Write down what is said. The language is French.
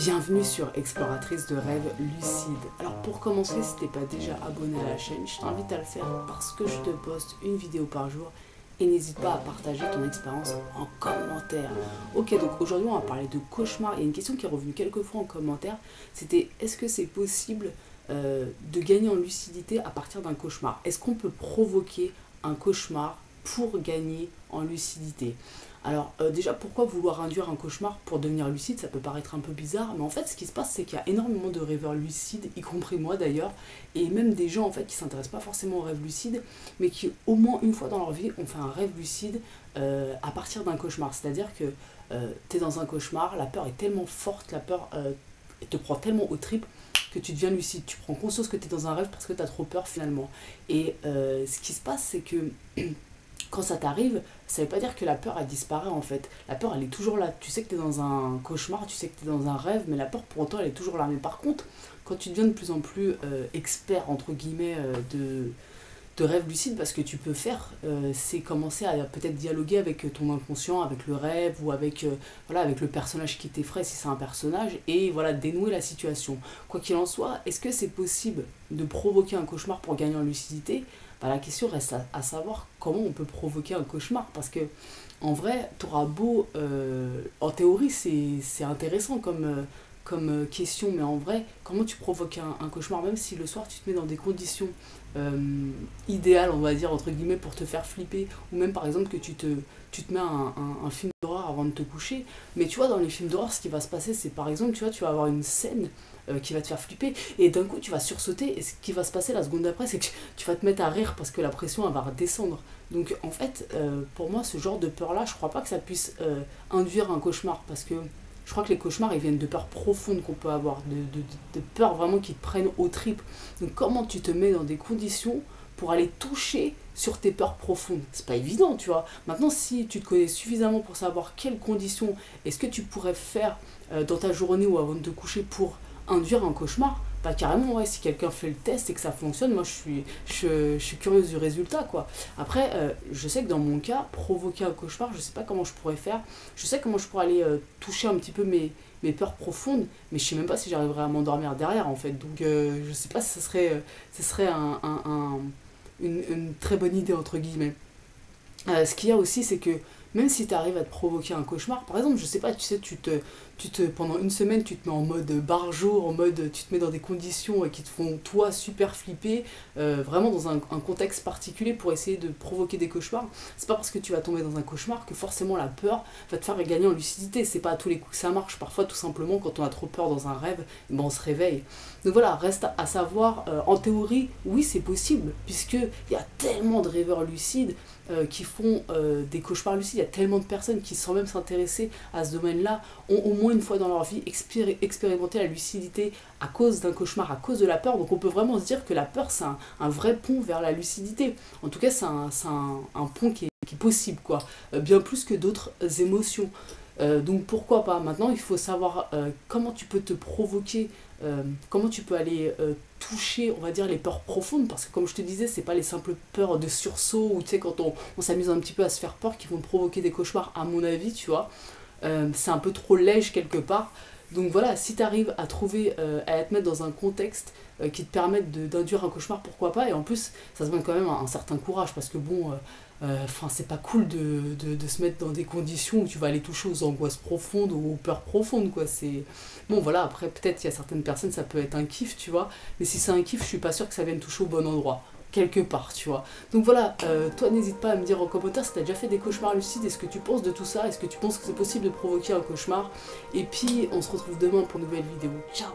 Bienvenue sur Exploratrice de rêves lucides. Alors pour commencer, si t'es pas déjà abonné à la chaîne, je t'invite à le faire parce que je te poste une vidéo par jour et n'hésite pas à partager ton expérience en commentaire. Ok, donc aujourd'hui on va parler de cauchemar. Il y a une question qui est revenue quelques fois en commentaire, c'était est-ce que c'est possible de gagner en lucidité à partir d'un cauchemar? Est-ce qu'on peut provoquer un cauchemar pour gagner en lucidité? Alors déjà, pourquoi vouloir induire un cauchemar pour devenir lucide? Ça peut paraître un peu bizarre, mais en fait ce qui se passe c'est qu'il y a énormément de rêveurs lucides, y compris moi d'ailleurs, et même des gens en fait qui s'intéressent pas forcément aux rêves lucides, mais qui au moins une fois dans leur vie ont fait un rêve lucide à partir d'un cauchemar. C'est-à-dire que tu es dans un cauchemar, la peur est tellement forte, la peur te prend tellement aux tripes que tu deviens lucide, tu prends conscience que tu es dans un rêve parce que tu as trop peur finalement. Et ce qui se passe c'est que quand ça t'arrive, ça veut pas dire que la peur elle disparaît en fait. La peur elle est toujours là. Tu sais que tu es dans un cauchemar, tu sais que tu es dans un rêve, mais la peur pour autant elle est toujours là. Mais par contre, quand tu deviens de plus en plus expert entre guillemets de rêve lucide, parce que tu peux faire, c'est commencer à peut-être dialoguer avec ton inconscient, avec le rêve ou avec, voilà, avec le personnage qui t'effraie si c'est un personnage, et voilà, dénouer la situation. Quoi qu'il en soit, est-ce que c'est possible de provoquer un cauchemar pour gagner en lucidité? Bah, la question reste à savoir comment on peut provoquer un cauchemar, parce que en vrai, t'auras beau, en théorie c'est intéressant comme question, mais en vrai, comment tu provoques un cauchemar, même si le soir tu te mets dans des conditions idéales, on va dire, entre guillemets, pour te faire flipper, ou même par exemple que tu te mets un film d'horreur avant de te coucher, mais tu vois, dans les films d'horreur, ce qui va se passer, c'est par exemple, tu vois, tu vas avoir une scène qui va te faire flipper, et d'un coup tu vas sursauter, et ce qui va se passer la seconde d'après, c'est que tu vas te mettre à rire parce que la pression elle va redescendre. Donc en fait, pour moi, ce genre de peur-là, je crois pas que ça puisse induire un cauchemar, parce que je crois que les cauchemars, ils viennent de peurs profondes qu'on peut avoir, de peurs vraiment qui te prennent aux tripes. Donc comment tu te mets dans des conditions pour aller toucher sur tes peurs profondes? C'est pas évident, tu vois. Maintenant, si tu te connais suffisamment pour savoir quelles conditions est-ce que tu pourrais faire dans ta journée ou avant de te coucher pour induire un cauchemar, bah carrément, ouais, si quelqu'un fait le test et que ça fonctionne, moi je suis curieuse du résultat, quoi. Après, je sais que dans mon cas, provoquer un cauchemar, je sais pas comment je pourrais faire. Je sais comment je pourrais aller toucher un petit peu mes peurs profondes, mais je sais même pas si j'arriverais à m'endormir derrière, en fait. Donc je sais pas si ce serait une très bonne idée, entre guillemets. Ce qu'il y a aussi, c'est que même si tu arrives à te provoquer un cauchemar, par exemple, je sais pas, tu sais, pendant une semaine, tu te mets en mode bar-jour, en mode, tu te mets dans des conditions qui te font, toi, super flipper, vraiment dans un contexte particulier pour essayer de provoquer des cauchemars. C'est pas parce que tu vas tomber dans un cauchemar que forcément la peur va te faire gagner en lucidité. C'est pas à tous les coups que ça marche. Parfois, tout simplement, quand on a trop peur dans un rêve, ben, on se réveille. Donc voilà, reste à savoir, en théorie, oui, c'est possible, puisqu'il y a tellement de rêveurs lucides qui font des cauchemars lucides. Il y a tellement de personnes qui, sans même s'intéresser à ce domaine-là, ont au moins une fois dans leur vie expérimenté la lucidité à cause d'un cauchemar, à cause de la peur. Donc on peut vraiment se dire que la peur, c'est un vrai pont vers la lucidité. En tout cas, c'est un pont qui est possible, quoi. Bien plus que d'autres émotions. Donc pourquoi pas. Maintenant, il faut savoir comment tu peux te provoquer, comment tu peux aller toucher, on va dire, les peurs profondes, parce que comme je te disais, c'est pas les simples peurs de sursaut, ou tu sais, quand on s'amuse un petit peu à se faire peur, qui vont te provoquer des cauchemars, à mon avis, tu vois. C'est un peu trop léger quelque part. Donc voilà, si tu arrives à trouver, à te mettre dans un contexte qui te permette d'induire un cauchemar, pourquoi pas. Et en plus, ça se demande quand même un certain courage, parce que bon, c'est pas cool de se mettre dans des conditions où tu vas aller toucher aux angoisses profondes ou aux peurs profondes, quoi. C'est bon, voilà, après peut-être il y a certaines personnes ça peut être un kiff, tu vois, mais si c'est un kiff, je suis pas sûre que ça vienne toucher au bon endroit quelque part, tu vois. Donc voilà, toi n'hésite pas à me dire en commentaire si t'as déjà fait des cauchemars lucides, est-ce que tu penses de tout ça, est-ce que tu penses que c'est possible de provoquer un cauchemar, et puis on se retrouve demain pour une nouvelle vidéo. Ciao.